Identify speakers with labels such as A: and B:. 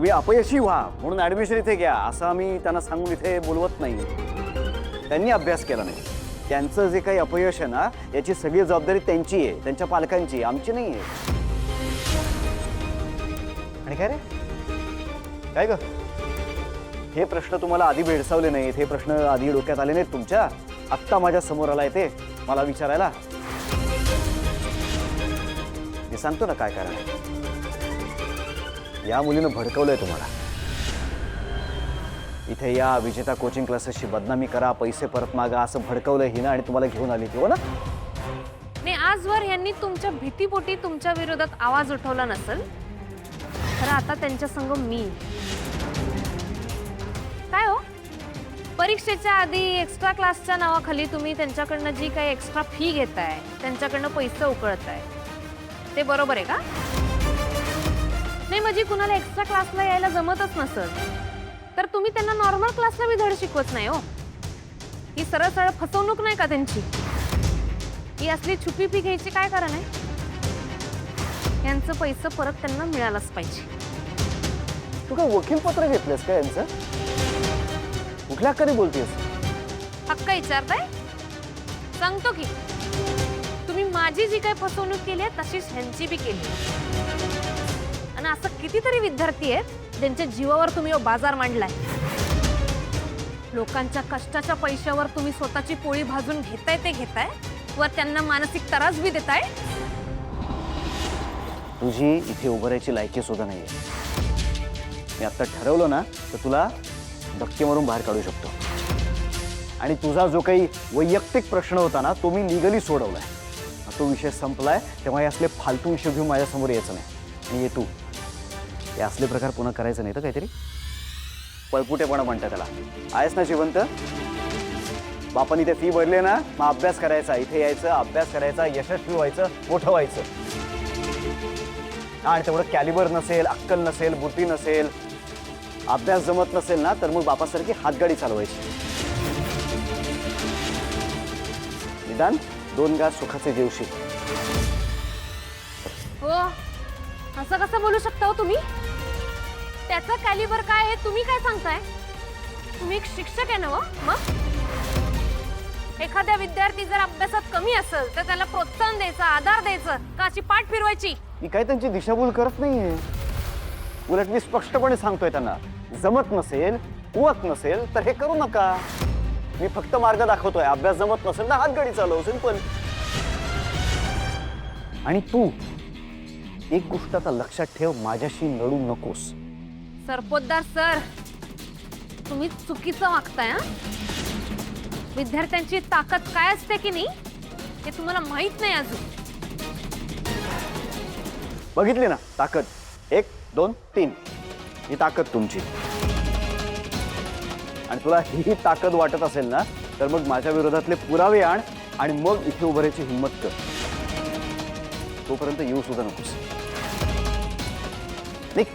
A: तुम्ही अपयशी व्हा म्हणून ऍडमिशन इथे घ्या असं आम्ही त्यांना सांगून इथे बोलवत नाही. त्यांनी अभ्यास केला नाही. त्यांचं जे काही अपयश आहे ना याची सगळी जबाबदारी त्यांची आहे, त्यांच्या पालकांची, आमची नाही आहे. आणि काय रे काय ग, हे प्रश्न तुम्हाला आधी भेडसावले नाहीत, हे प्रश्न आधी डोक्यात आले नाहीत तुमच्या? आत्ता माझ्या समोर आलाय ते मला विचारायला. मी सांगतो ना काय कारण आहे. या मुलीनं भडकवलंय तुम्हाला. इथे या विजेता कोचिंग क्लासेसची बदनामी करा, पैसे परत मागा असं भडकवलंय हिनं आणि तुम्हाला घेऊन आली ती, हो ना?
B: नाही, आजवर यांनी तुमच्या भीतीपोटी तुमच्या विरोधात आवाज उठवला नसेल, खरं आता त्यांच्या संग मी काय हो, परीक्षेच्या आधी एक्स्ट्रा क्लासच्या नावाखाली तुम्ही त्यांच्याकडनं जी काही एक्स्ट्रा फी घेताय, त्यांच्याकडनं पैसे उकळताय, ते बरोबर आहे का? नाही, म्हणजे कुणाला एक्स्ट्रा क्लासला यायला जमतच नसेल तर तुम्ही त्यांना नॉर्मल क्लासला बी धड शिकवत नाही हो. ही सरळ सरळ फसवणूक नाही का त्यांची? ही असली छुपी फी घ्यायची काय कारण आहे? यांचं पैसे परत त्यांना मिळालंच पाहिजे.
A: तू काय वकीलपत्र घेतलंस का यांचं? कुठल्या कधी बोलतेस?
B: हक्क विचारताय? सांगतो की तुम्ही माझी जी काही फसवणूक केली आहे तशीच ह्यांची बी केली. आणि असं कितीतरी विद्यार्थी आहेत ज्यांच्या जीवावर तुम्ही बाजार मांडलाय. लोकांच्या कष्टाच्या पैशावर तुम्ही स्वतःची पोळी भाजून घेताय ते घेताय, वर त्यांना मानसिक त्रास बी देताय.
A: तुझी इथे उभं राहायची लायकी सुद्धा नाहीये. मी आता ठरवलं ना तर तुला धक्के मारून बाहेर काढू शकतो. आणि तुझा जो काही वैयक्तिक प्रश्न होता ना तो मी लिगली सोडवलाय. तो विषय संपलाय. तेव्हा हे असले फालतू विषय घेऊन माझ्यासमोर यायचं नाही. आणि ये तू हे असले प्रकार पुन्हा करायचं नाही तर काहीतरी पळपुटेपणा म्हणतात त्याला. आहेस ना जिवंत? बापानी ते फी भरले ना, मग अभ्यास करायचा, इथे यायचं, अभ्यास करायचा, यशस्वी व्हायचं, मोठं व्हायचं. आणि तेवढं कॅलिबर नसेल, अक्कल नसेल, बुद्धी नसेल, अभ्यास जमत नसेल ना तर मग बापासारखी हातगाडी चालवायची. निदान 2 घास सुखाचे जेवशी.
B: हो, असं कसं बोलू शकता हो तुम्ही? त्याचा कॅलिबर काय आहे तुम्ही काय सांगताय? तुम्ही एक शिक्षक आहे ना हो? मग एखाद्या विद्यार्थी जर अभ्यासात कमी असेल तर त्याला प्रोत्साहन द्यायचं, आधार द्यायचं का अशी पाठ फिरवायची?
A: मी काय त्यांची दिशाभूल करत नाहीये. उलट मी स्पष्टपणे सांगतोय त्यांना, जमत नसेल, कुवत नसेल तर हे करू नका. मी फक्त मार्ग दाखवतोय. अभ्यास जमत नसेल ना हातगाडी चालव, सिंपल. आणि तू एक गोष्ट आता लक्षात ठेव, माझ्याशी लढू नकोस.
B: सरपोतदार सर, तुम्ही चुकीचं वागताय. विद्यार्थ्यांची ताकद काय असते की नाही हे तुम्हाला माहित नाही अजून.
A: बघितली ना ताकद? 1 2 3 ही ताकद तुमची. आणि तुला ही ताकद वाटत असेल ना तर मग माझ्या विरोधातले पुरावे आण आणि मग इथे उभं राहायची हिंमत कर. तोपर्यंत येऊ सुद्धा नकोस. निघ.